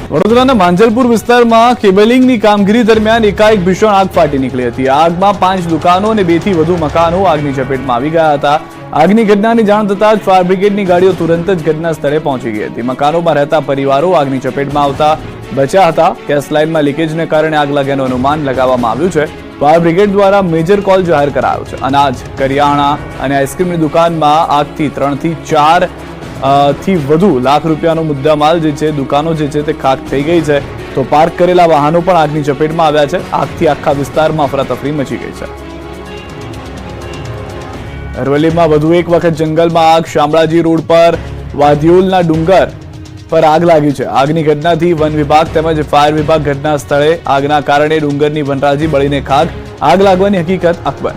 વડોદરાના માંજલપુર વિસ્તારમાં કેબલિંગની કામગીરી દરમિયાન એકાએક ભીષણ આગ ફાટી નીકળી હતી। આગમાં 5 દુકાનો અને 2 થી વધુ મકાનો આગની ચપેટમાં આવી ગયા હતા। આગની ઘટનાની જાણ થતાં જ ફાયર બ્રિગેડની ગાડીઓ તુરંત જ ઘટના સ્થળે પહોંચી ગઈ હતી। મકાનોમાં રહેતા પરિવારો આગની ચપેટમાં આવતા બચ્યા હતા। ગેસ લાઇનમાં લીકેજને કારણે આગ લાગ્યાનું અનુમાન લગાવવામાં આવ્યું છે। ફાયર બ્રિગેડ દ્વારા મેજર કોલ જાહેર કરાયો છે। અનાજ, કરિયાણા અને આઈસ્ક્રીમની દુકાનમાં આગથી 3 થી 4 થી વધુ લાખ રૂપિયાનો મુદ્દામાલ જે છે, દુકાનો જે છે તે ખાક થઈ ગઈ છે, તો પાર્ક કરેલા વાહનો પણ આગની ચપેટમાં આવ્યા છે। આગથી આખા વિસ્તારમાં અફરાતફરી મચી ગઈ છે। અરવલ્લીમાં વધુ એક વખત જંગલમાં આગ। શામળાજી રોડ પર વાદિયોલના ડુંગર પર આગ લાગી છે। આગની ઘટનાથી વન વિભાગ તેમજ ફાયર વિભાગ ઘટના સ્થળે। આગના કારણે ડુંગરની વનરાજી બળીને ખાક। આગ લાગવાની હકીકત અકબર।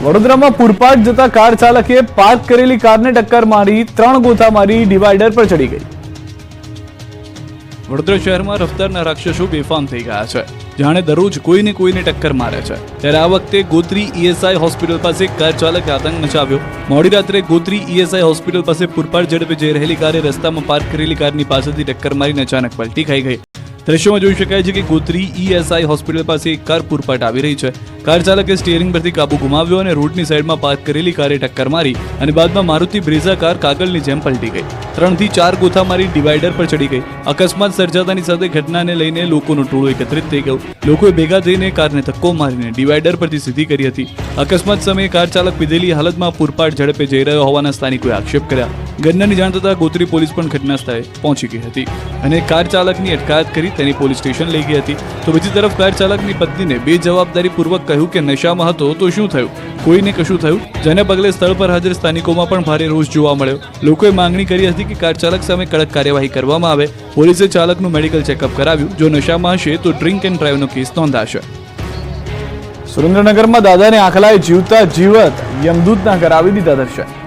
વડોદરામાં પૂરપાટ જતા કાર ચાલકે પાર્ક કરેલી કારને ટક્કર મારી 3 ગોથા મારી ડિવાઈડર પર ચડી ગઈ। વડોદરા શહેરમાં રફતારના રાક્ષસો બેફામ થઈ ગયા છે। જાણે દરરોજ કોઈને ટક્કર મારે છે। ત્યારે આ વખતે ગોત્રી ઈએસઆઈ હોસ્પિટલ પાસે કાર ચાલકે આતંક મચાવ્યો। મોડી રાત્રે ગોત્રી ઈએસઆઈ હોસ્પિટલ પાસે પૂરપાટ ઝડપે જઈ રહેલી કારે રસ્તામાં પાર્ક કરેલી કારની પાછળથી ટક્કર મારીને અચાનક પલટી ખાઈ ગઈ। દ્રશ્યોમાં જોઈ શકાય છે કે ગોત્રી ઈએસઆઈ હોસ્પિટલ પાસે એક કાર પૂરપાટ આવી રહી છે। કાર ચાલકે સ્ટીયરિંગ પરથી કાબુ ગુમાવ્યો અને રોડની સાઈડમાં પાર્ક કરેલી કારે ટક્કર મારી અને બાદમાં મારુતિ બ્રેઝા કાર કાગળની જેમ પલટી ગઈ। 3 થી 4 ગોથા મારી ડિવાઈડર પર ચડી ગઈ। અકસ્માત સર્જાતાની સાથે ઘટનાને લઈને લોકોનું ટોળું એકત્રિત થઈ ગયું। લોકોએ ભેગા થઈને કારને ધક્કો મારીને ડિવાઈડર પરથી સીધી કરી હતી। અકસ્માત સમયે કાર ચાલક પીધેલી હાલતમાં પૂરપાટ ઝડપે જઈ રહ્યો હોવાના સ્થાનિકોએ આક્ષેપ કર્યા। ઘટનાની જાણ થતાં ગોત્રી પોલીસ પણ ઘટના સ્થળે પહોંચી ગઈ હતી અને કાર ચાલકની અટકાયત કરી તેની પોલીસ સ્ટેશન લઈ ગઈ હતી। તો બીજી તરફ કાર ચાલકની પત્નીને બેજવાબદારીપૂર્વક કહ્યું કે નશામાં હતો તો શું થયું, કોઈને કશું થયું, જેને પગલે સ્થળ પર હાજર સ્થાનિકોમાં પણ ભારે રોષ જોવા મળ્યો। લોકોએ માંગણી કરી હતી કે કાર ચાલક સામે કડક કાર્યવાહી કરવામાં આવે। પોલીસે ચાલકનું મેડિકલ ચેકઅપ કરાવ્યું। જો નશામાં હશે તો ડ્રિંક એન્ડ ડ્રાઈવનો કેસ નોંધાશે। સુરેન્દ્રનગરમાં દાદાને આખલાએ જીવતા જીવત યમદૂતના કરાવી દીધા દર્શન।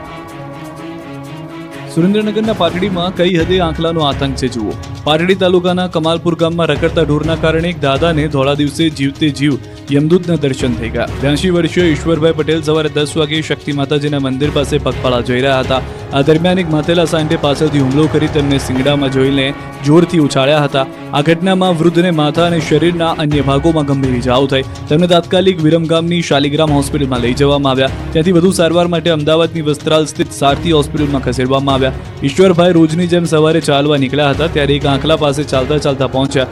સુરેન્દ્રનગરના પાટડીમાં કઈ હદે આંખલાનો આતંક છે જુઓ। પાટડી તાલુકાના કમાલપુર ગામમાં રખડતા ઢોરના કારણે એક દાદાને ધોળા દિવસે જીવતે જીવ યમદૂતના દર્શન થઈ ગયા। 82 વર્ષીય ઈશ્વરભાઈ પટેલ સવારે 10 વાગે શક્તિ માતાજીના મંદિર પાસે પગપાળા જઈ રહ્યા હતા। આ દરમિયાન એક માથેલા સાંઢે પાછળથી હુમલો કરી તેમને સિંગડામાં જોઈને જોરથી ઉછાળ્યા હતા। આ ઘટનામાં વૃદ્ધને માથા અને શરીરના અન્ય ભાગોમાં ગંભીર ઇજાઓ થઈ। તેમને તાત્કાલિક વિરમગામની શાલિગ્રામ હોસ્પિટલમાં લઈ જવામાં આવ્યા। ત્યાંથી વધુ સારવાર માટે અમદાવાદની વસ્ત્રાલ સ્થિત સારથી હોસ્પિટલમાં ખસેડવામાં આવ્યા। ઈશ્વરભાઈ રોજની જેમ સવારે ચાલવા નીકળ્યા હતા ત્યારે એક આંખલા પાસે ચાલતા પહોંચ્યા।